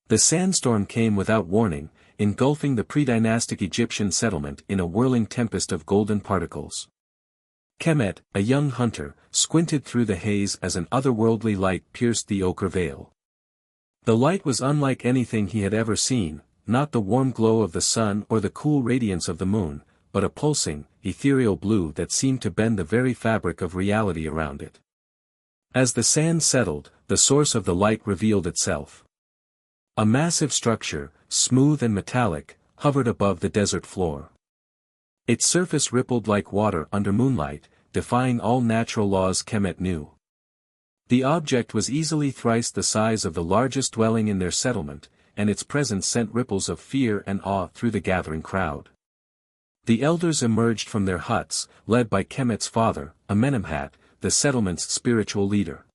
The sandstorm came without warning, engulfing the pre-dynastic Egyptian settlement in a whirling tempest of golden particles. Kemet, a young hunter, squinted through the haze as an otherworldly light pierced the ochre veil. The light was unlike anything he had ever seen, not the warm glow of the sun or the cool radiance of the moon, but a pulsing, ethereal blue that seemed to bend the very fabric of reality around it. As the sand settled, the source of the light revealed itself. A massive structure, smooth and metallic, hovered above the desert floor. Its surface rippled like water under moonlight, defying all natural laws Kemet knew. The object was easily thrice the size of the largest dwelling in their settlement, and its presence sent ripples of fear and awe through the gathering crowd. The elders emerged from their huts, led by Kemet's father, Amenemhat, the settlement's spiritual leader.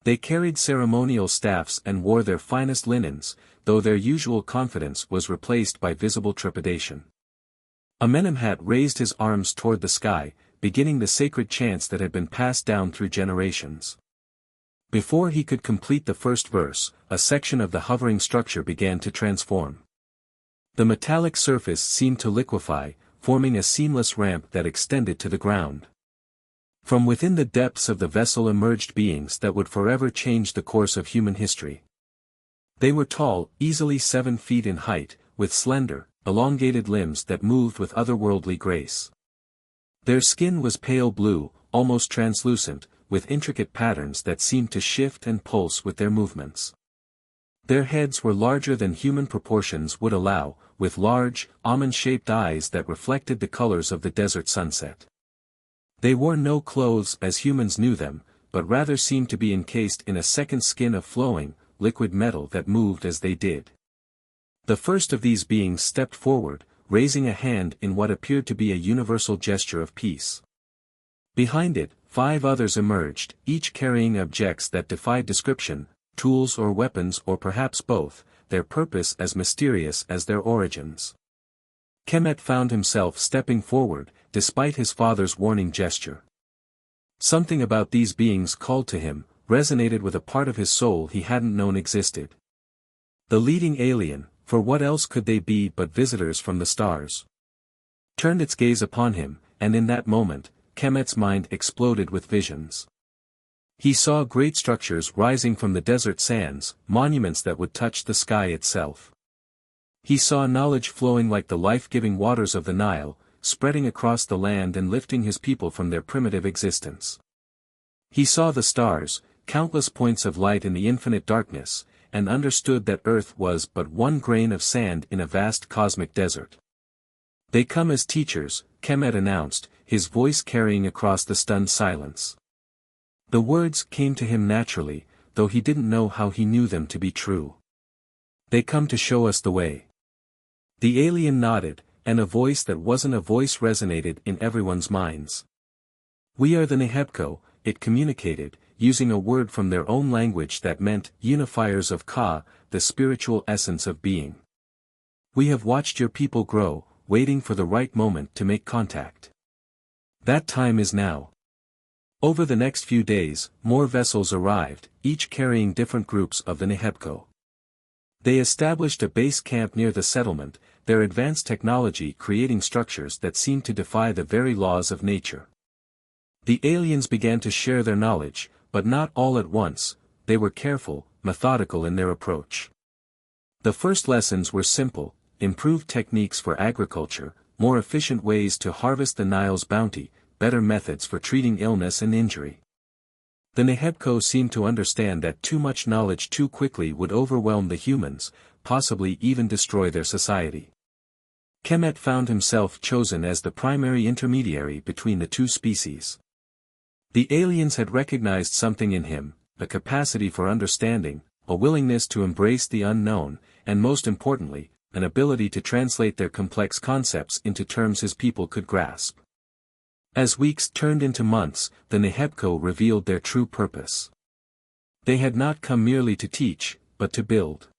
They carried ceremonial staffs and wore their finest linens, though their usual confidence was replaced by visible trepidation. Amenemhat raised his arms toward the sky, beginning the sacred chants that had been passed down through generations. Before he could complete the first verse, a section of the hovering structure began to transform. The metallic surface seemed to liquefy, forming a seamless ramp that extended to the ground. From within the depths of the vessel emerged beings that would forever change the course of human history. They were tall, easily 7 feet in height, with slender, elongated limbs that moved with otherworldly grace. Their skin was pale blue, almost translucent, with intricate patterns that seemed to shift and pulse with their movements. Their heads were larger than human proportions would allow, with large, almond-shaped eyes that reflected the colors of the desert sunset. They wore no clothes as humans knew them, but rather seemed to be encased in a second skin of flowing, liquid metal that moved as they did. The first of these beings stepped forward, raising a hand in what appeared to be a universal gesture of peace. Behind it, 5 others emerged, each carrying objects that defied description, tools or weapons or perhaps both, their purpose as mysterious as their origins. Kemet found himself stepping forward, despite his father's warning gesture. Something about these beings called to him, resonated with a part of his soul he hadn't known existed. The leading alien, for what else could they be but visitors from the stars? Turned its gaze upon him, and in that moment, Kemet's mind exploded with visions. He saw great structures rising from the desert sands, monuments that would touch the sky itself. He saw knowledge flowing like the life-giving waters of the Nile, spreading across the land and lifting his people from their primitive existence. He saw the stars, countless points of light in the infinite darkness, and understood that Earth was but one grain of sand in a vast cosmic desert. "They come as teachers," Kemet announced, his voice carrying across the stunned silence. The words came to him naturally, though he didn't know how he knew them to be true. "They come to show us the way." The alien nodded, and a voice that wasn't a voice resonated in everyone's minds. "We are the Nehebko," it communicated, using a word from their own language that meant, unifiers of Ka, the spiritual essence of being. "We have watched your people grow, waiting for the right moment to make contact. That time is now." Over the next few days, more vessels arrived, each carrying different groups of the Nehebko. They established a base camp near the settlement, their advanced technology creating structures that seemed to defy the very laws of nature. The aliens began to share their knowledge, but not all at once. They were careful, methodical in their approach. The first lessons were simple: improved techniques for agriculture, more efficient ways to harvest the Nile's bounty, better methods for treating illness and injury. The Nehebko seemed to understand that too much knowledge too quickly would overwhelm the humans, possibly even destroy their society. Kemet found himself chosen as the primary intermediary between the two species. The aliens had recognized something in him, a capacity for understanding, a willingness to embrace the unknown, and most importantly, an ability to translate their complex concepts into terms his people could grasp. As weeks turned into months, the Nehebko revealed their true purpose. They had not come merely to teach, but to build.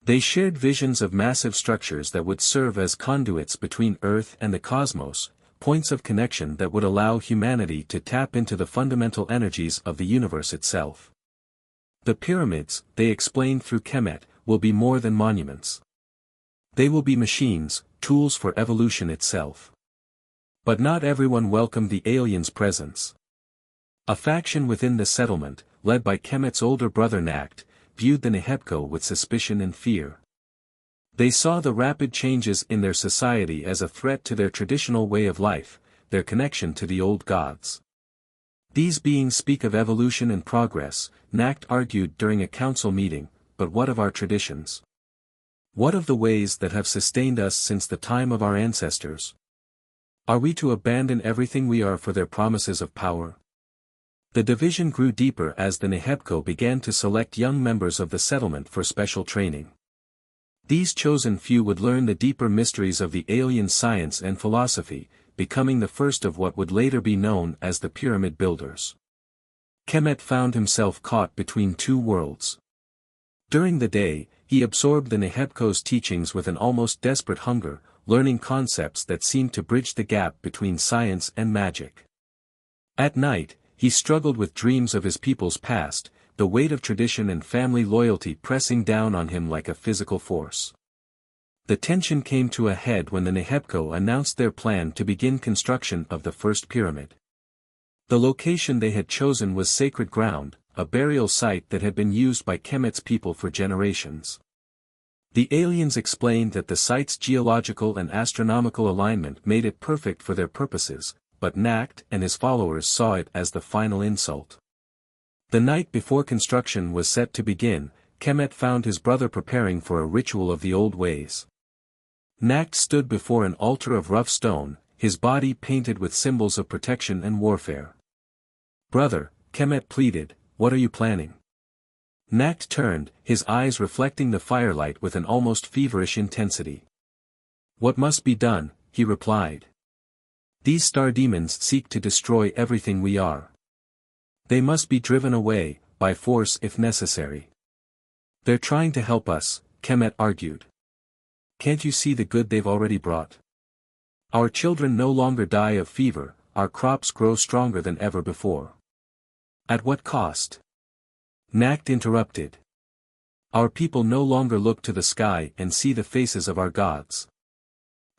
They shared visions of massive structures that would serve as conduits between Earth and the cosmos, points of connection that would allow humanity to tap into the fundamental energies of the universe itself. The pyramids, they explained through Kemet, will be more than monuments. They will be machines, tools for evolution itself. But not everyone welcomed the aliens' presence. A faction within the settlement, led by Kemet's older brother Nacht, viewed the Nehebko with suspicion and fear. They saw the rapid changes in their society as a threat to their traditional way of life, their connection to the old gods. These beings speak of evolution and progress, Nacht argued during a council meeting, but what of our traditions? What of the ways that have sustained us since the time of our ancestors? Are we to abandon everything we are for their promises of power? The division grew deeper as the Nehebko began to select young members of the settlement for special training. These chosen few would learn the deeper mysteries of the alien science and philosophy, becoming the first of what would later be known as the Pyramid Builders. Kemet found himself caught between two worlds. During the day, he absorbed the Nehebko's teachings with an almost desperate hunger, learning concepts that seemed to bridge the gap between science and magic. At night, he struggled with dreams of his people's past, the weight of tradition and family loyalty pressing down on him like a physical force. The tension came to a head when the Nehebko announced their plan to begin construction of the first pyramid. The location they had chosen was sacred ground, a burial site that had been used by Kemet's people for generations. The aliens explained that the site's geological and astronomical alignment made it perfect for their purposes, but Nacht and his followers saw it as the final insult. The night before construction was set to begin, Kemet found his brother preparing for a ritual of the old ways. Nacht stood before an altar of rough stone, his body painted with symbols of protection and warfare. "Brother," Kemet pleaded, "what are you planning?" Nacht turned, his eyes reflecting the firelight with an almost feverish intensity. "What must be done," he replied. "These star demons seek to destroy everything we are. They must be driven away, by force if necessary." "They're trying to help us," Kemet argued. "Can't you see the good they've already brought? Our children no longer die of fever, our crops grow stronger than ever before." "At what cost?" Nacht interrupted. "Our people no longer look to the sky and see the faces of our gods.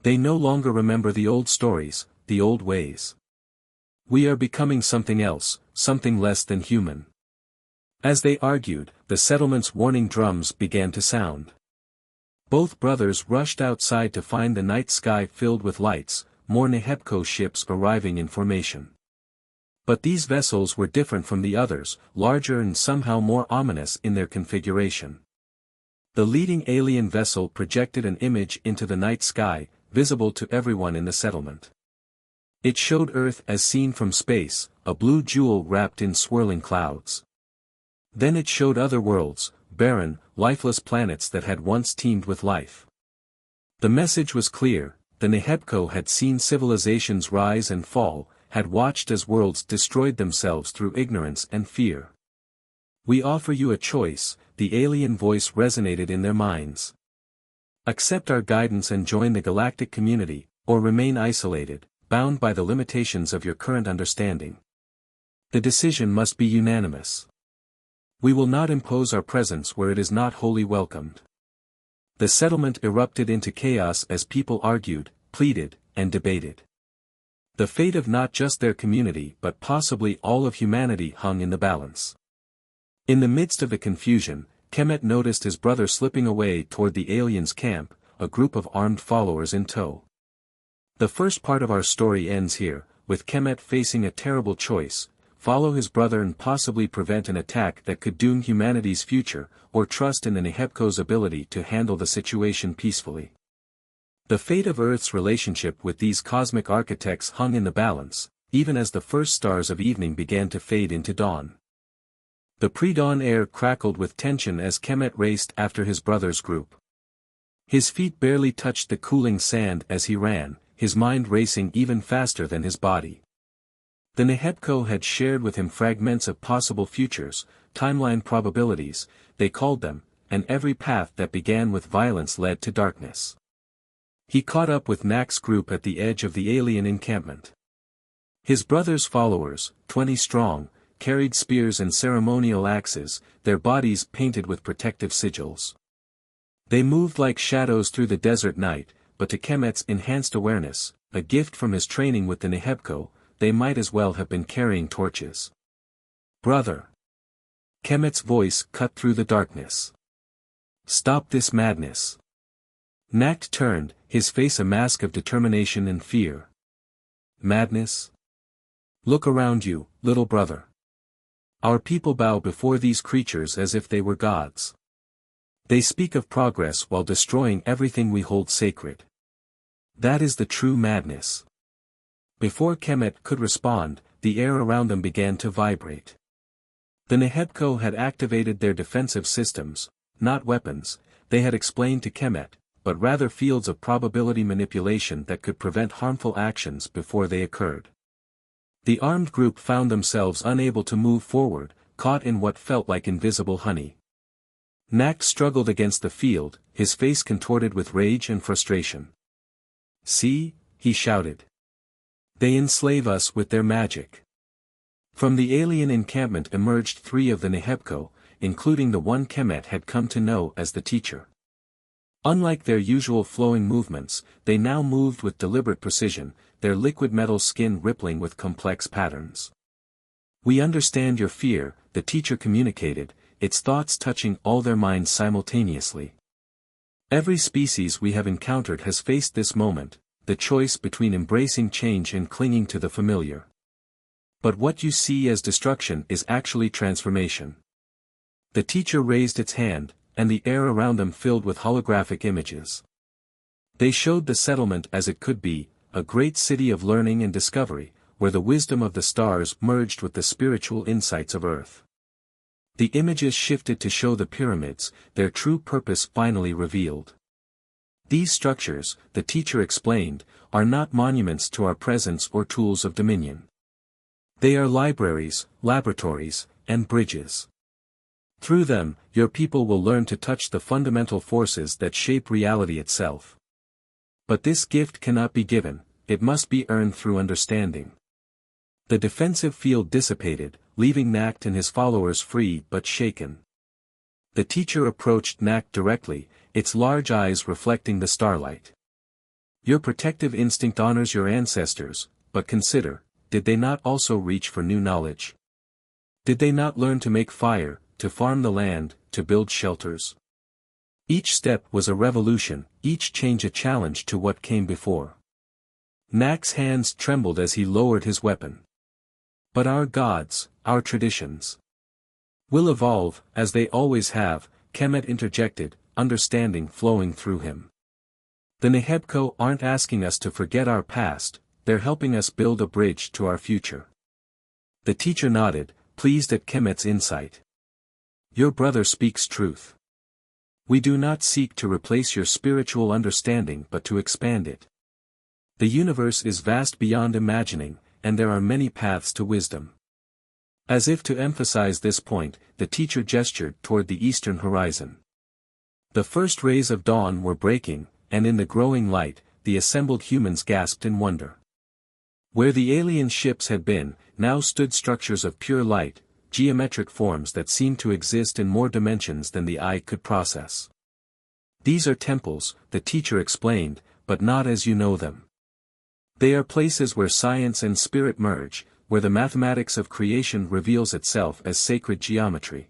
They no longer remember the old stories, the old ways. We are becoming something else, something less than human." As they argued, the settlement's warning drums began to sound. Both brothers rushed outside to find the night sky filled with lights, more Nehebko ships arriving in formation. But these vessels were different from the others, larger and somehow more ominous in their configuration. The leading alien vessel projected an image into the night sky, visible to everyone in the settlement. It showed Earth as seen from space, a blue jewel wrapped in swirling clouds. Then it showed other worlds, barren, lifeless planets that had once teemed with life. The message was clear: the Nehebko had seen civilizations rise and fall, had watched as worlds destroyed themselves through ignorance and fear. "We offer you a choice," the alien voice resonated in their minds. "Accept our guidance and join the galactic community, or remain isolated, bound by the limitations of your current understanding. The decision must be unanimous. We will not impose our presence where it is not wholly welcomed." The settlement erupted into chaos as people argued, pleaded, and debated. The fate of not just their community but possibly all of humanity hung in the balance. In the midst of the confusion, Kemet noticed his brother slipping away toward the aliens' camp, a group of armed followers in tow. The first part of our story ends here, with Kemet facing a terrible choice: follow his brother and possibly prevent an attack that could doom humanity's future, or trust in the Nehebko's ability to handle the situation peacefully. The fate of Earth's relationship with these cosmic architects hung in the balance, even as the first stars of evening began to fade into dawn. The pre-dawn air crackled with tension as Kemet raced after his brother's group. His feet barely touched the cooling sand as he ran, his mind racing even faster than his body. The Nehebko had shared with him fragments of possible futures, timeline probabilities, they called them, and every path that began with violence led to darkness. He caught up with Nacht's group at the edge of the alien encampment. His brother's followers, 20 strong, carried spears and ceremonial axes, their bodies painted with protective sigils. They moved like shadows through the desert night, but to Kemet's enhanced awareness, a gift from his training with the Nehebco, they might as well have been carrying torches. "Brother!" Kemet's voice cut through the darkness. "Stop this madness." Nacht turned, his face a mask of determination and fear. "Madness? Look around you, little brother. Our people bow before these creatures as if they were gods. They speak of progress while destroying everything we hold sacred. That is the true madness." Before Kemet could respond, the air around them began to vibrate. The Nehebco had activated their defensive systems, not weapons, they had explained to Kemet, but rather fields of probability manipulation that could prevent harmful actions before they occurred. The armed group found themselves unable to move forward, caught in what felt like invisible honey. Nacht struggled against the field, his face contorted with rage and frustration. "See," he shouted. "They enslave us with their magic." From the alien encampment emerged 3 of the Nehebco, including the one Kemet had come to know as the teacher. Unlike their usual flowing movements, they now moved with deliberate precision, their liquid metal skin rippling with complex patterns. "We understand your fear," the teacher communicated, its thoughts touching all their minds simultaneously. "Every species we have encountered has faced this moment, the choice between embracing change and clinging to the familiar. But what you see as destruction is actually transformation." The teacher raised its hand, and the air around them filled with holographic images. They showed the settlement as it could be, a great city of learning and discovery, where the wisdom of the stars merged with the spiritual insights of Earth. The images shifted to show the pyramids, their true purpose finally revealed. "These structures," the teacher explained, "are not monuments to our presence or tools of dominion. They are libraries, laboratories, and bridges. Through them, your people will learn to touch the fundamental forces that shape reality itself. But this gift cannot be given, it must be earned through understanding." The defensive field dissipated, leaving Nacht and his followers free but shaken. The teacher approached Nacht directly, its large eyes reflecting the starlight. "Your protective instinct honors your ancestors, but consider, did they not also reach for new knowledge? Did they not learn to make fire, to farm the land, to build shelters? Each step was a revolution, each change a challenge to what came before." Nacht's hands trembled as he lowered his weapon. "But our gods, our traditions, will evolve, as they always have," Kemet interjected, understanding flowing through him. "The Nehebco aren't asking us to forget our past, they're helping us build a bridge to our future." The teacher nodded, pleased at Kemet's insight. "Your brother speaks truth. We do not seek to replace your spiritual understanding but to expand it. The universe is vast beyond imagining, and there are many paths to wisdom." As if to emphasize this point, the teacher gestured toward the eastern horizon. The first rays of dawn were breaking, and in the growing light, the assembled humans gasped in wonder. Where the alien ships had been, now stood structures of pure light, geometric forms that seemed to exist in more dimensions than the eye could process. "These are temples," the teacher explained, "but not as you know them. They are places where science and spirit merge, where the mathematics of creation reveals itself as sacred geometry.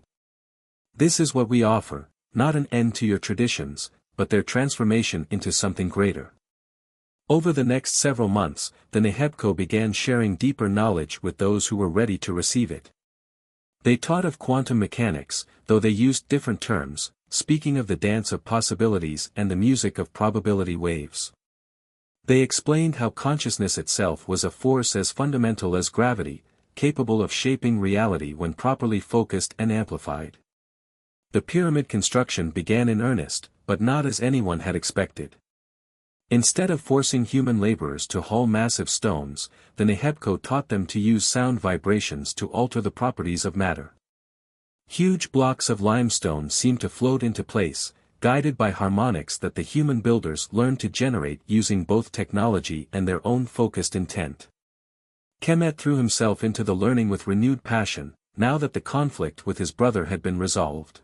This is what we offer, not an end to your traditions, but their transformation into something greater." Over the next several months, the Nehebco began sharing deeper knowledge with those who were ready to receive it. They taught of quantum mechanics, though they used different terms, speaking of the dance of possibilities and the music of probability waves. They explained how consciousness itself was a force as fundamental as gravity, capable of shaping reality when properly focused and amplified. The pyramid construction began in earnest, but not as anyone had expected. Instead of forcing human laborers to haul massive stones, the Nehebco taught them to use sound vibrations to alter the properties of matter. Huge blocks of limestone seemed to float into place, guided by harmonics that the human builders learned to generate using both technology and their own focused intent. Kemet threw himself into the learning with renewed passion, now that the conflict with his brother had been resolved.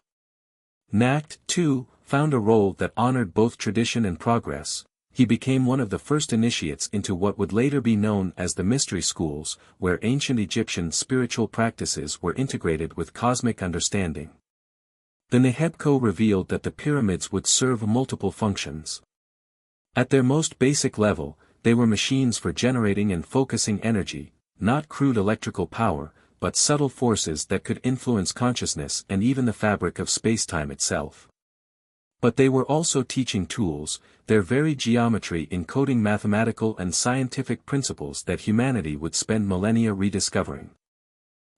Nacht, too, found a role that honored both tradition and progress. He became one of the first initiates into what would later be known as the mystery schools, where ancient Egyptian spiritual practices were integrated with cosmic understanding. The Nehebco revealed that the pyramids would serve multiple functions. At their most basic level, they were machines for generating and focusing energy, not crude electrical power, but subtle forces that could influence consciousness and even the fabric of spacetime itself. But they were also teaching tools, their very geometry encoding mathematical and scientific principles that humanity would spend millennia rediscovering.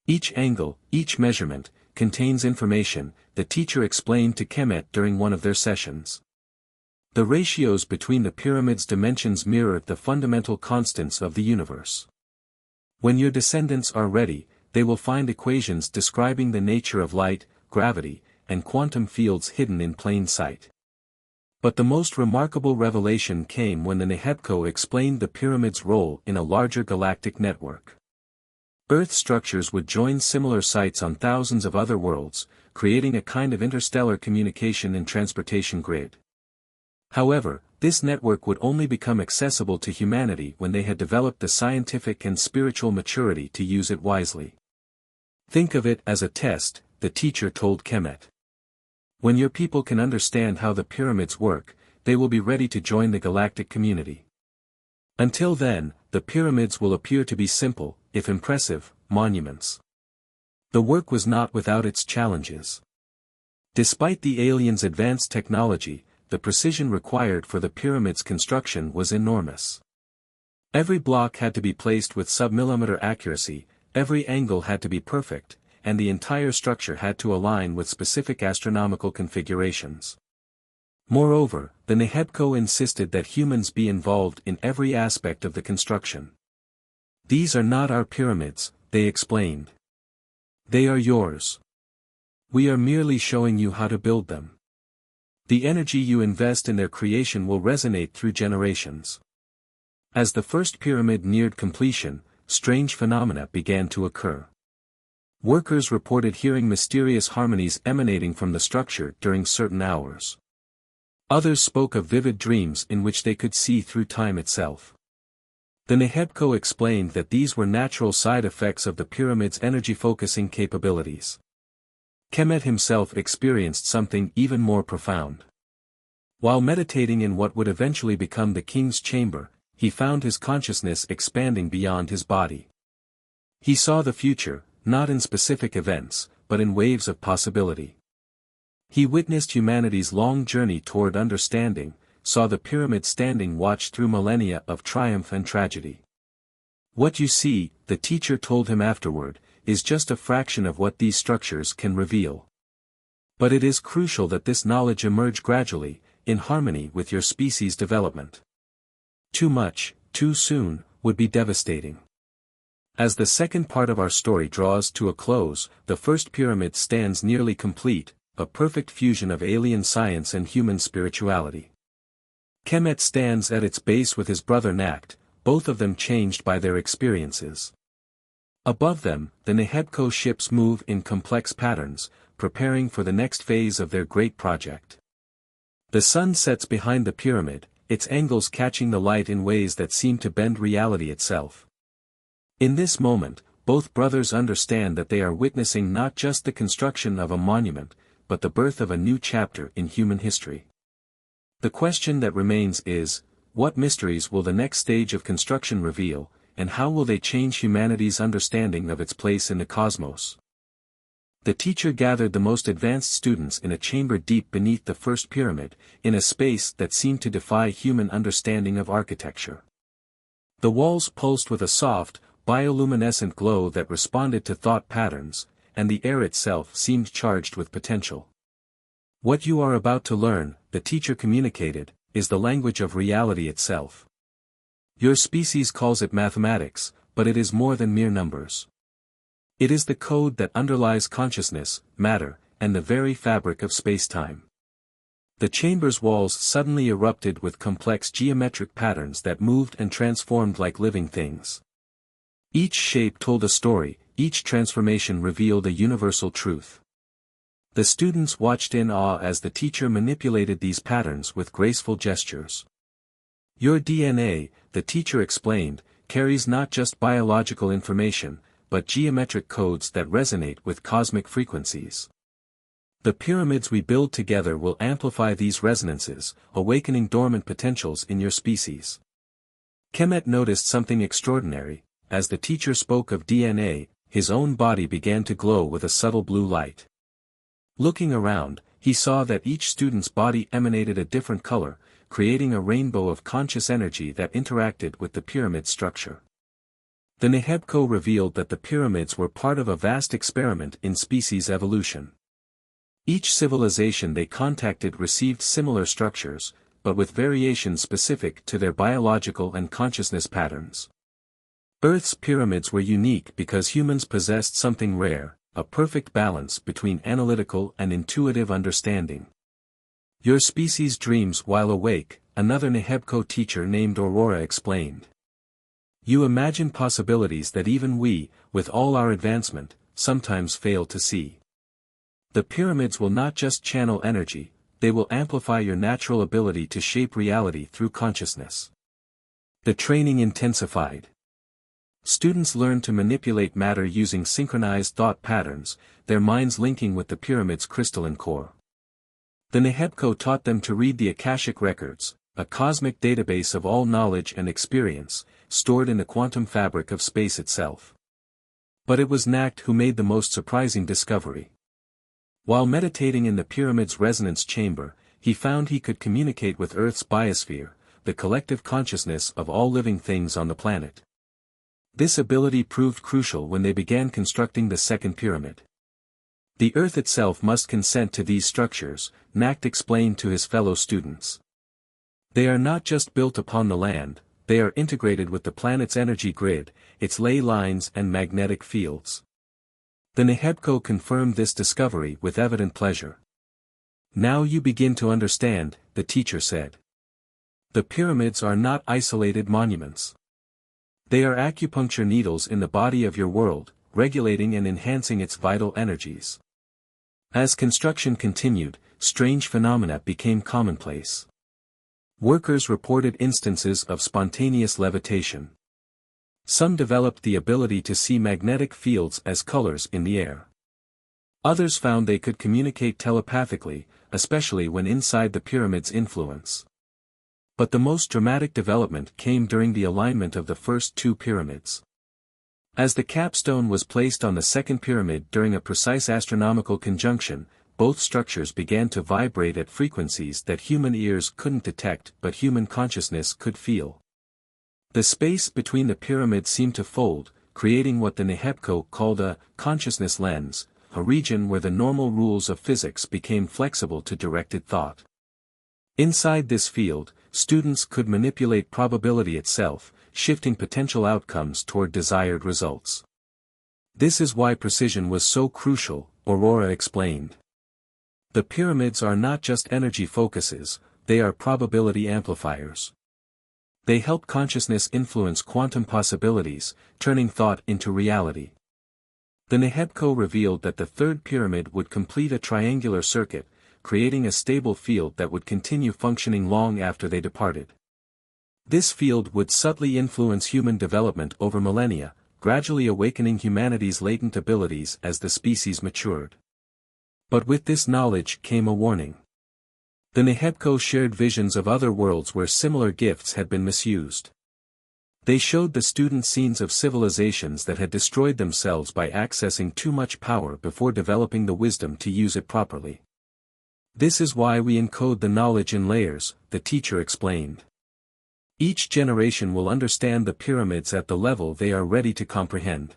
Each angle, each measurement, contains information, the teacher explained to Kemet during one of their sessions. The ratios between the pyramid's dimensions mirrored the fundamental constants of the universe. When your descendants are ready, they will find equations describing the nature of light, gravity, and quantum fields hidden in plain sight. But the most remarkable revelation came when the Nehebco explained the pyramid's role in a larger galactic network. Earth structures would join similar sites on thousands of other worlds, creating a kind of interstellar communication and transportation grid. However, this network would only become accessible to humanity when they had developed the scientific and spiritual maturity to use it wisely. Think of it as a test, the teacher told Kemet. When your people can understand how the pyramids work, they will be ready to join the galactic community. Until then, the pyramids will appear to be simple, if impressive, monuments. The work was not without its challenges. Despite the aliens' advanced technology, the precision required for the pyramid's construction was enormous. Every block had to be placed with sub-millimeter accuracy, every angle had to be perfect, and the entire structure had to align with specific astronomical configurations. Moreover, the Nehebco insisted that humans be involved in every aspect of the construction. These are not our pyramids, they explained. They are yours. We are merely showing you how to build them. The energy you invest in their creation will resonate through generations. As the first pyramid neared completion, strange phenomena began to occur. Workers reported hearing mysterious harmonies emanating from the structure during certain hours. Others spoke of vivid dreams in which they could see through time itself. The Nehebco explained that these were natural side effects of the pyramid's energy-focusing capabilities. Kemet himself experienced something even more profound. While meditating in what would eventually become the king's chamber, he found his consciousness expanding beyond his body. He saw the future, not in specific events, but in waves of possibility. He witnessed humanity's long journey toward understanding, saw the pyramid standing watch through millennia of triumph and tragedy. What you see, the teacher told him afterward, is just a fraction of what these structures can reveal. But it is crucial that this knowledge emerge gradually, in harmony with your species' development. Too much, too soon, would be devastating. As the second part of our story draws to a close, the first pyramid stands nearly complete, a perfect fusion of alien science and human spirituality. Kemet stands at its base with his brother Nacht, both of them changed by their experiences. Above them, the Nehebco ships move in complex patterns, preparing for the next phase of their great project. The sun sets behind the pyramid, its angles catching the light in ways that seem to bend reality itself. In this moment, both brothers understand that they are witnessing not just the construction of a monument, but the birth of a new chapter in human history. The question that remains is, what mysteries will the next stage of construction reveal, and how will they change humanity's understanding of its place in the cosmos? The teacher gathered the most advanced students in a chamber deep beneath the first pyramid, in a space that seemed to defy human understanding of architecture. The walls pulsed with a soft, bioluminescent glow that responded to thought patterns, and the air itself seemed charged with potential. What you are about to learn, the teacher communicated, is the language of reality itself. Your species calls it mathematics, but it is more than mere numbers. It is the code that underlies consciousness, matter, and the very fabric of spacetime. The chamber's walls suddenly erupted with complex geometric patterns that moved and transformed like living things. Each shape told a story, each transformation revealed a universal truth. The students watched in awe as the teacher manipulated these patterns with graceful gestures. Your DNA, the teacher explained, carries not just biological information, but geometric codes that resonate with cosmic frequencies. The pyramids we build together will amplify these resonances, awakening dormant potentials in your species. Kemet noticed something extraordinary. As the teacher spoke of DNA, his own body began to glow with a subtle blue light. Looking around, he saw that each student's body emanated a different color, creating a rainbow of conscious energy that interacted with the pyramid structure. The Nehebko revealed that the pyramids were part of a vast experiment in species evolution. Each civilization they contacted received similar structures, but with variations specific to their biological and consciousness patterns. Earth's pyramids were unique because humans possessed something rare, a perfect balance between analytical and intuitive understanding. Your species dreams while awake, another Nehebko teacher named Aurora explained. You imagine possibilities that even we, with all our advancement, sometimes fail to see. The pyramids will not just channel energy, they will amplify your natural ability to shape reality through consciousness. The training intensified. Students learned to manipulate matter using synchronized thought patterns, their minds linking with the pyramid's crystalline core. The Nehebko taught them to read the Akashic records, a cosmic database of all knowledge and experience, stored in the quantum fabric of space itself. But it was Nacht who made the most surprising discovery. While meditating in the pyramid's resonance chamber, he found he could communicate with Earth's biosphere, the collective consciousness of all living things on the planet. This ability proved crucial when they began constructing the second pyramid. The Earth itself must consent to these structures, Nacht explained to his fellow students. They are not just built upon the land, they are integrated with the planet's energy grid, its ley lines and magnetic fields. The Nehebko confirmed this discovery with evident pleasure. Now you begin to understand, the teacher said. The pyramids are not isolated monuments. They are acupuncture needles in the body of your world, regulating and enhancing its vital energies. As construction continued, strange phenomena became commonplace. Workers reported instances of spontaneous levitation. Some developed the ability to see magnetic fields as colors in the air. Others found they could communicate telepathically, especially when inside the pyramid's influence. But the most dramatic development came during the alignment of the first two pyramids. As the capstone was placed on the second pyramid during a precise astronomical conjunction, both structures began to vibrate at frequencies that human ears couldn't detect but human consciousness could feel. The space between the pyramids seemed to fold, creating what the Nehebko called a consciousness lens, a region where the normal rules of physics became flexible to directed thought. Inside this field, students could manipulate probability itself, shifting potential outcomes toward desired results. This is why precision was so crucial, Aurora explained. The pyramids are not just energy focuses, they are probability amplifiers. They help consciousness influence quantum possibilities, turning thought into reality. The Nehebko revealed that the third pyramid would complete a triangular circuit, creating a stable field that would continue functioning long after they departed. This field would subtly influence human development over millennia, gradually awakening humanity's latent abilities as the species matured. But with this knowledge came a warning. The Nehebko shared visions of other worlds where similar gifts had been misused. They showed the students scenes of civilizations that had destroyed themselves by accessing too much power before developing the wisdom to use it properly. This is why we encode the knowledge in layers, the teacher explained. Each generation will understand the pyramids at the level they are ready to comprehend.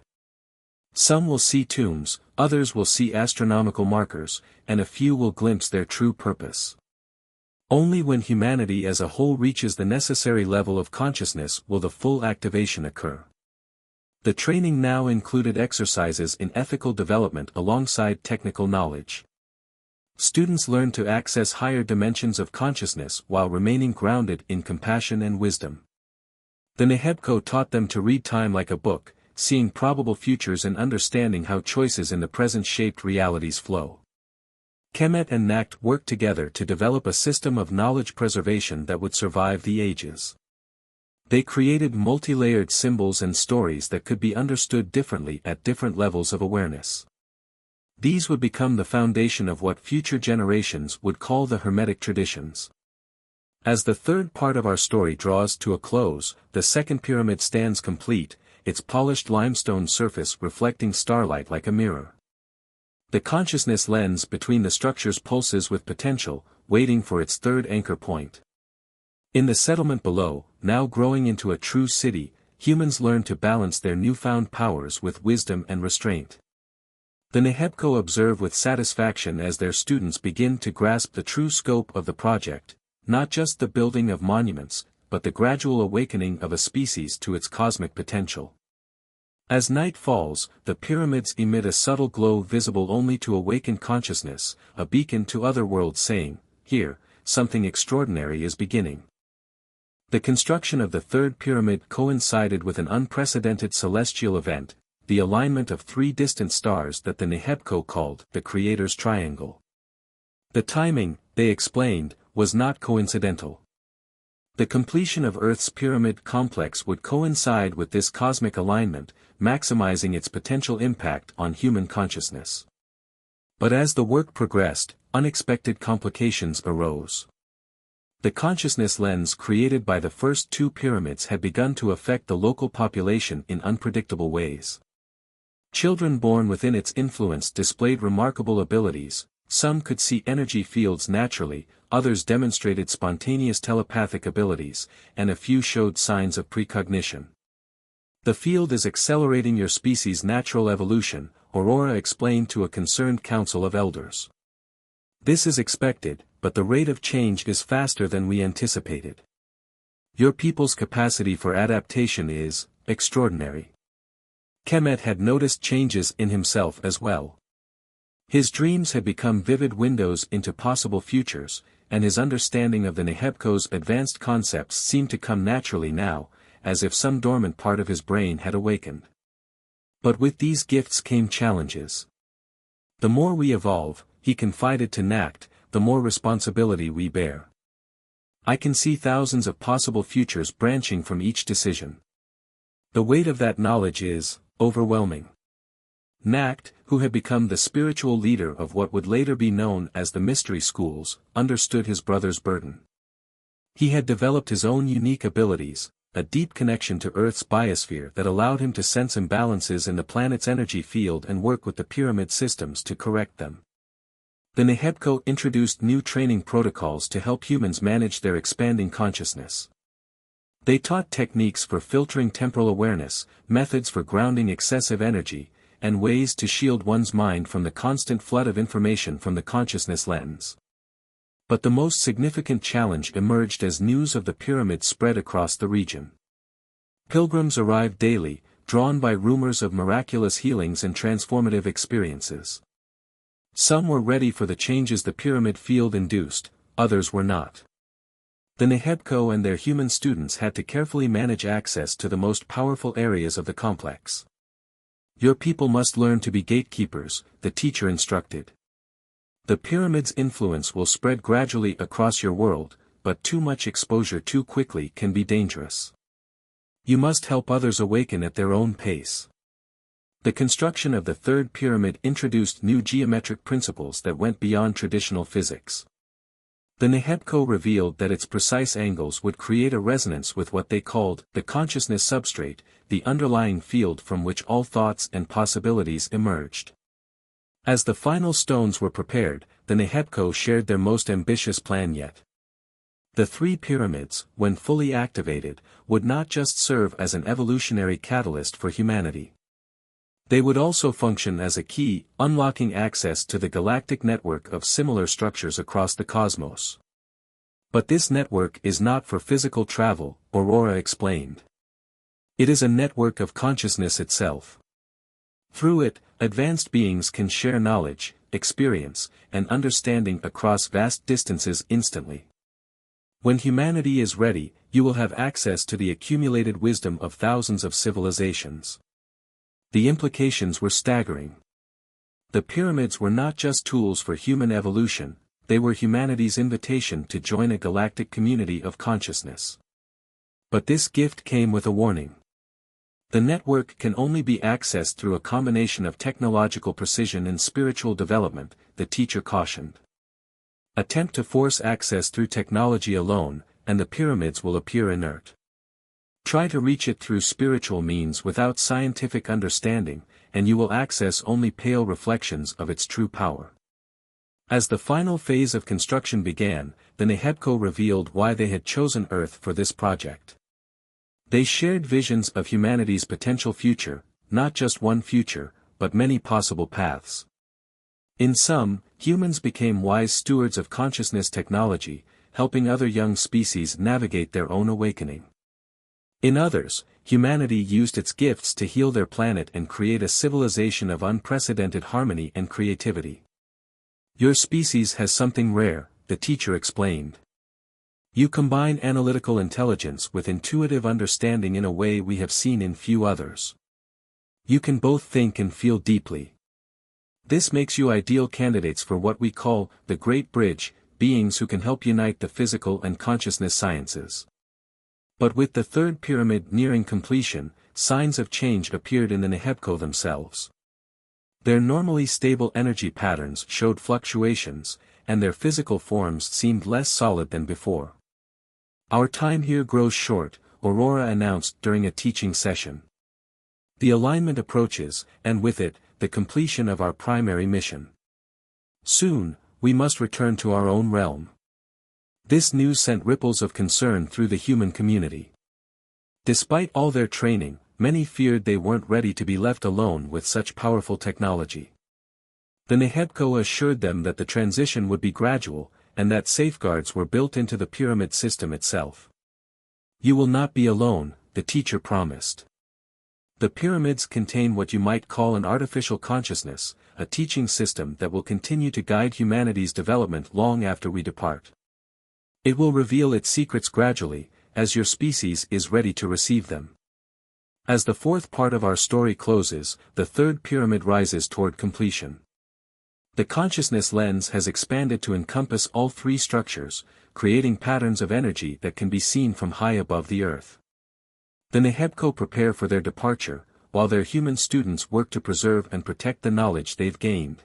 Some will see tombs, others will see astronomical markers, and a few will glimpse their true purpose. Only when humanity as a whole reaches the necessary level of consciousness will the full activation occur. The training now included exercises in ethical development alongside technical knowledge. Students learned to access higher dimensions of consciousness while remaining grounded in compassion and wisdom. The Nehebko taught them to read time like a book, seeing probable futures and understanding how choices in the present shaped reality's flow. Kemet and Nacht worked together to develop a system of knowledge preservation that would survive the ages. They created multi-layered symbols and stories that could be understood differently at different levels of awareness. These would become the foundation of what future generations would call the Hermetic traditions. As the third part of our story draws to a close, the second pyramid stands complete, its polished limestone surface reflecting starlight like a mirror. The consciousness lens between the structures pulses with potential, waiting for its third anchor point. In the settlement below, now growing into a true city, humans learn to balance their newfound powers with wisdom and restraint. The Nehebko observe with satisfaction as their students begin to grasp the true scope of the project, not just the building of monuments, but the gradual awakening of a species to its cosmic potential. As night falls, the pyramids emit a subtle glow visible only to awakened consciousness, a beacon to other worlds saying, "Here, something extraordinary is beginning." The construction of the third pyramid coincided with an unprecedented celestial event, the alignment of three distant stars that the Nehebko called the Creator's Triangle. The timing, they explained, was not coincidental. The completion of Earth's pyramid complex would coincide with this cosmic alignment, maximizing its potential impact on human consciousness. But as the work progressed, unexpected complications arose. The consciousness lens created by the first two pyramids had begun to affect the local population in unpredictable ways. Children born within its influence displayed remarkable abilities. Some could see energy fields naturally, others demonstrated spontaneous telepathic abilities, and a few showed signs of precognition. "The field is accelerating your species' natural evolution," Aurora explained to a concerned council of elders. "This is expected, but the rate of change is faster than we anticipated. Your people's capacity for adaptation is extraordinary." Kemet had noticed changes in himself as well. His dreams had become vivid windows into possible futures, and his understanding of the Nehebko's advanced concepts seemed to come naturally now, as if some dormant part of his brain had awakened. But with these gifts came challenges. "The more we evolve," he confided to Nacht, "the more responsibility we bear. I can see thousands of possible futures branching from each decision. The weight of that knowledge is overwhelming." Nacht, who had become the spiritual leader of what would later be known as the mystery schools, understood his brother's burden. He had developed his own unique abilities, a deep connection to Earth's biosphere that allowed him to sense imbalances in the planet's energy field and work with the pyramid systems to correct them. The Nehebko introduced new training protocols to help humans manage their expanding consciousness. They taught techniques for filtering temporal awareness, methods for grounding excessive energy, and ways to shield one's mind from the constant flood of information from the consciousness lens. But the most significant challenge emerged as news of the pyramids spread across the region. Pilgrims arrived daily, drawn by rumors of miraculous healings and transformative experiences. Some were ready for the changes the pyramid field induced, others were not. The Nehebko and their human students had to carefully manage access to the most powerful areas of the complex. "Your people must learn to be gatekeepers," the teacher instructed. "The pyramid's influence will spread gradually across your world, but too much exposure too quickly can be dangerous. You must help others awaken at their own pace." The construction of the third pyramid introduced new geometric principles that went beyond traditional physics. The Nehebko revealed that its precise angles would create a resonance with what they called the consciousness substrate, the underlying field from which all thoughts and possibilities emerged. As the final stones were prepared, the Nehebko shared their most ambitious plan yet. The three pyramids, when fully activated, would not just serve as an evolutionary catalyst for humanity. They would also function as a key, unlocking access to the galactic network of similar structures across the cosmos. "But this network is not for physical travel," Aurora explained. "It is a network of consciousness itself. Through it, advanced beings can share knowledge, experience, and understanding across vast distances instantly. When humanity is ready, you will have access to the accumulated wisdom of thousands of civilizations." The implications were staggering. The pyramids were not just tools for human evolution, they were humanity's invitation to join a galactic community of consciousness. But this gift came with a warning. The network can only be accessed through a combination of technological precision and spiritual development, the teacher cautioned. Attempt to force access through technology alone, and the pyramids will appear inert. Try to reach it through spiritual means without scientific understanding, and you will access only pale reflections of its true power. As the final phase of construction began, the NHEBCO revealed why they had chosen Earth for this project. They shared visions of humanity's potential future, not just one future, but many possible paths. In sum, humans became wise stewards of consciousness technology, helping other young species navigate their own awakening. In others, humanity used its gifts to heal their planet and create a civilization of unprecedented harmony and creativity. Your species has something rare, the teacher explained. You combine analytical intelligence with intuitive understanding in a way we have seen in few others. You can both think and feel deeply. This makes you ideal candidates for what we call the Great Bridge, beings who can help unite the physical and consciousness sciences. But with the third pyramid nearing completion, signs of change appeared in the NHEBCO themselves. Their normally stable energy patterns showed fluctuations, and their physical forms seemed less solid than before. Our time here grows short, Aurora announced during a teaching session. The alignment approaches, and with it, the completion of our primary mission. Soon, we must return to our own realm. This news sent ripples of concern through the human community. Despite all their training, many feared they weren't ready to be left alone with such powerful technology. The NHEBCO assured them that the transition would be gradual, and that safeguards were built into the pyramid system itself. You will not be alone, the teacher promised. The pyramids contain what you might call an artificial consciousness, a teaching system that will continue to guide humanity's development long after we depart. It will reveal its secrets gradually, as your species is ready to receive them. As the fourth part of our story closes, the third pyramid rises toward completion. The consciousness lens has expanded to encompass all three structures, creating patterns of energy that can be seen from high above the Earth. The NHEBCO prepare for their departure, while their human students work to preserve and protect the knowledge they've gained.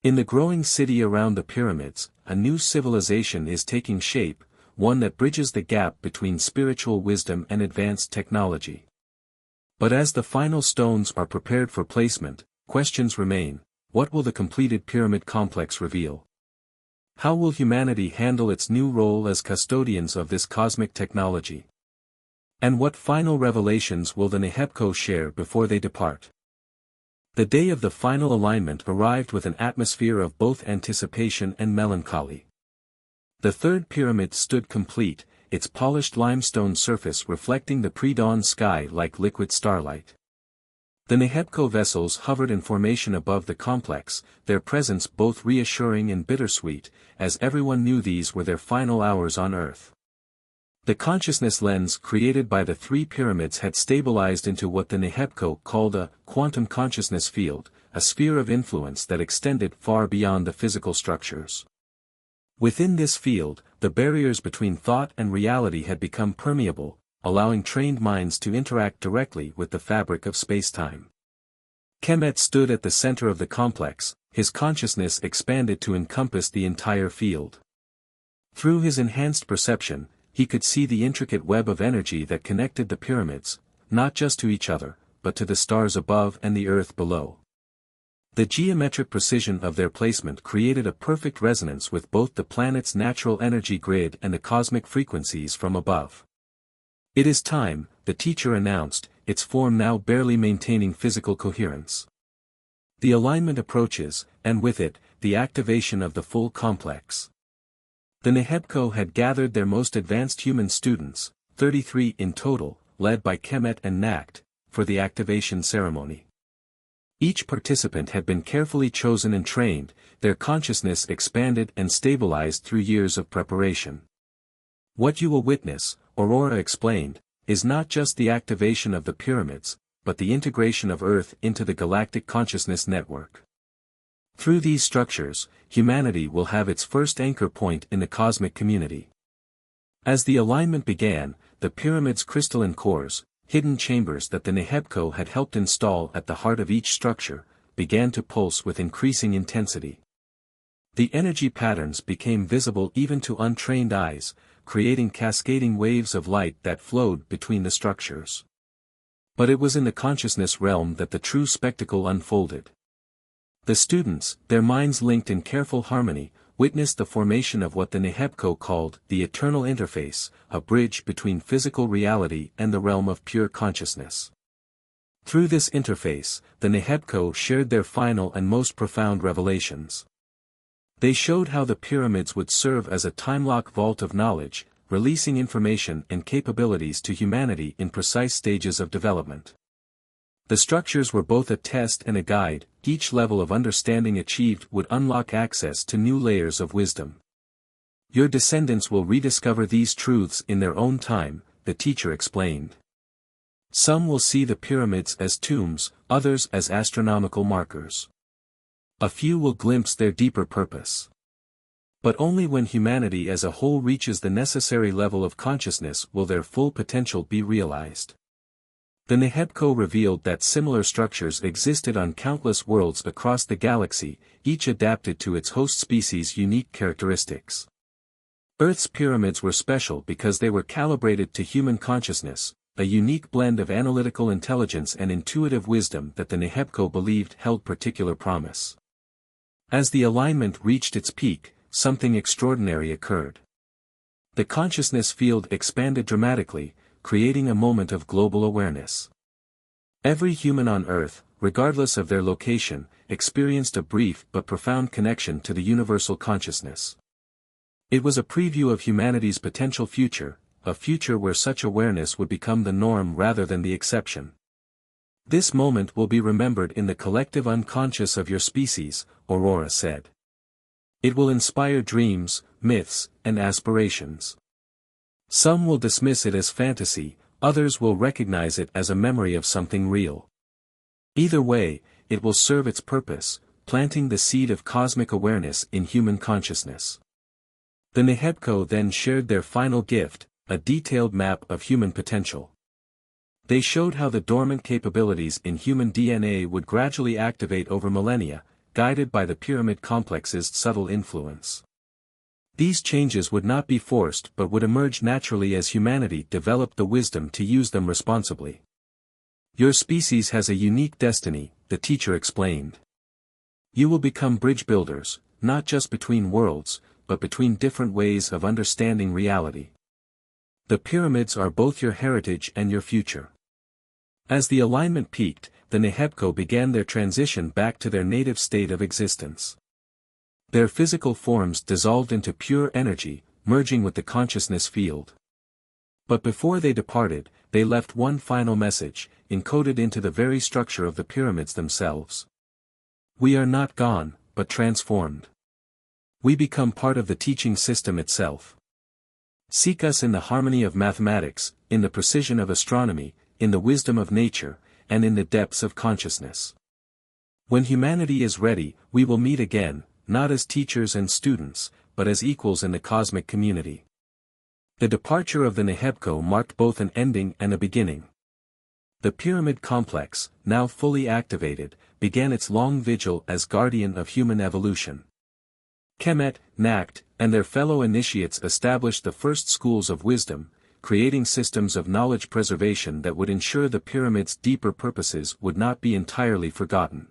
In the growing city around the pyramids, a new civilization is taking shape, one that bridges the gap between spiritual wisdom and advanced technology. But as the final stones are prepared for placement, questions remain. What will the completed pyramid complex reveal? How will humanity handle its new role as custodians of this cosmic technology? And what final revelations will the NHEBCO share before they depart? The day of the final alignment arrived with an atmosphere of both anticipation and melancholy. The third pyramid stood complete, its polished limestone surface reflecting the pre-dawn sky like liquid starlight. The NHEBCO vessels hovered in formation above the complex, their presence both reassuring and bittersweet, as everyone knew these were their final hours on Earth. The consciousness lens created by the three pyramids had stabilized into what the NHEBCO called a quantum consciousness field, a sphere of influence that extended far beyond the physical structures. Within this field, the barriers between thought and reality had become permeable, allowing trained minds to interact directly with the fabric of spacetime. Kemet stood at the center of the complex, his consciousness expanded to encompass the entire field. Through his enhanced perception, he could see the intricate web of energy that connected the pyramids, not just to each other, but to the stars above and the Earth below. The geometric precision of their placement created a perfect resonance with both the planet's natural energy grid and the cosmic frequencies from above. It is time, the teacher announced, its form now barely maintaining physical coherence. The alignment approaches, and with it, the activation of the full complex. The NHEBCO had gathered their most advanced human students, 33 in total, led by Kemet and Nacht, for the activation ceremony. Each participant had been carefully chosen and trained, their consciousness expanded and stabilized through years of preparation. What you will witness, Aurora explained, is not just the activation of the pyramids, but the integration of Earth into the galactic consciousness network. Through these structures, humanity will have its first anchor point in the cosmic community. As the alignment began, the pyramid's crystalline cores, hidden chambers that the Nehebco had helped install at the heart of each structure, began to pulse with increasing intensity. The energy patterns became visible even to untrained eyes, creating cascading waves of light that flowed between the structures. But it was in the consciousness realm that the true spectacle unfolded. The students, their minds linked in careful harmony, witnessed the formation of what the Nehebco called the eternal interface, a bridge between physical reality and the realm of pure consciousness. Through this interface, the Nehebco shared their final and most profound revelations. They showed how the pyramids would serve as a time-lock vault of knowledge, releasing information and capabilities to humanity in precise stages of development. The structures were both a test and a guide. Each level of understanding achieved would unlock access to new layers of wisdom. Your descendants will rediscover these truths in their own time, the teacher explained. Some will see the pyramids as tombs, others as astronomical markers. A few will glimpse their deeper purpose. But only when humanity as a whole reaches the necessary level of consciousness will their full potential be realized. The Nehebco revealed that similar structures existed on countless worlds across the galaxy, each adapted to its host species' unique characteristics. Earth's pyramids were special because they were calibrated to human consciousness, a unique blend of analytical intelligence and intuitive wisdom that the Nehebco believed held particular promise. As the alignment reached its peak, something extraordinary occurred. The consciousness field expanded dramatically, creating a moment of global awareness. Every human on Earth, regardless of their location, experienced a brief but profound connection to the universal consciousness. It was a preview of humanity's potential future, a future where such awareness would become the norm rather than the exception. This moment will be remembered in the collective unconscious of your species, Aurora said. It will inspire dreams, myths, and aspirations. Some will dismiss it as fantasy, others will recognize it as a memory of something real. Either way, it will serve its purpose, planting the seed of cosmic awareness in human consciousness. The Nehebco then shared their final gift, a detailed map of human potential. They showed how the dormant capabilities in human DNA would gradually activate over millennia, guided by the pyramid complex's subtle influence. These changes would not be forced but would emerge naturally as humanity developed the wisdom to use them responsibly. Your species has a unique destiny, the teacher explained. You will become bridge builders, not just between worlds, but between different ways of understanding reality. The pyramids are both your heritage and your future. As the alignment peaked, the Nehebco began their transition back to their native state of existence. Their physical forms dissolved into pure energy, merging with the consciousness field. But before they departed, they left one final message, encoded into the very structure of the pyramids themselves. We are not gone, but transformed. We become part of the teaching system itself. Seek us in the harmony of mathematics, in the precision of astronomy, in the wisdom of nature, and in the depths of consciousness. When humanity is ready, we will meet again, not as teachers and students, but as equals in the cosmic community. The departure of the Nehebco marked both an ending and a beginning. The pyramid complex, now fully activated, began its long vigil as guardian of human evolution. Kemet, Nacht, and their fellow initiates established the first schools of wisdom, creating systems of knowledge preservation that would ensure the pyramid's deeper purposes would not be entirely forgotten.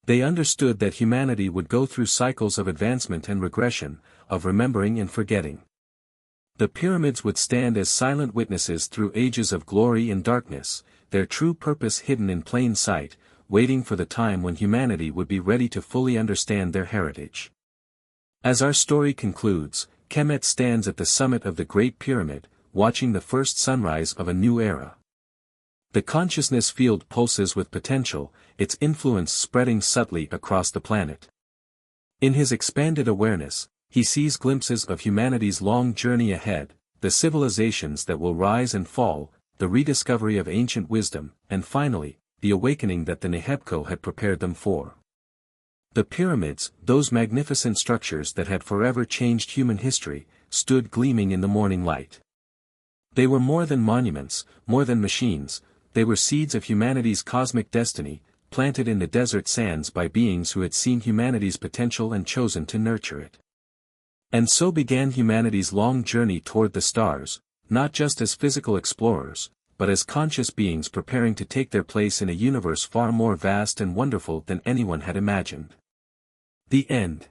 They understood that humanity would go through cycles of advancement and regression, of remembering and forgetting. The pyramids would stand as silent witnesses through ages of glory and darkness, their true purpose hidden in plain sight, waiting for the time when humanity would be ready to fully understand their heritage. As our story concludes, Kemet stands at the summit of the Great Pyramid, watching the first sunrise of a new era. The consciousness field pulses with potential, its influence spreading subtly across the planet. In his expanded awareness, he sees glimpses of humanity's long journey ahead, the civilizations that will rise and fall, the rediscovery of ancient wisdom, and finally, the awakening that the Nehebco had prepared them for. The pyramids, those magnificent structures that had forever changed human history, stood gleaming in the morning light. They were more than monuments, more than machines, they were seeds of humanity's cosmic destiny, planted in the desert sands by beings who had seen humanity's potential and chosen to nurture it. And so began humanity's long journey toward the stars, not just as physical explorers, but as conscious beings preparing to take their place in a universe far more vast and wonderful than anyone had imagined. The end.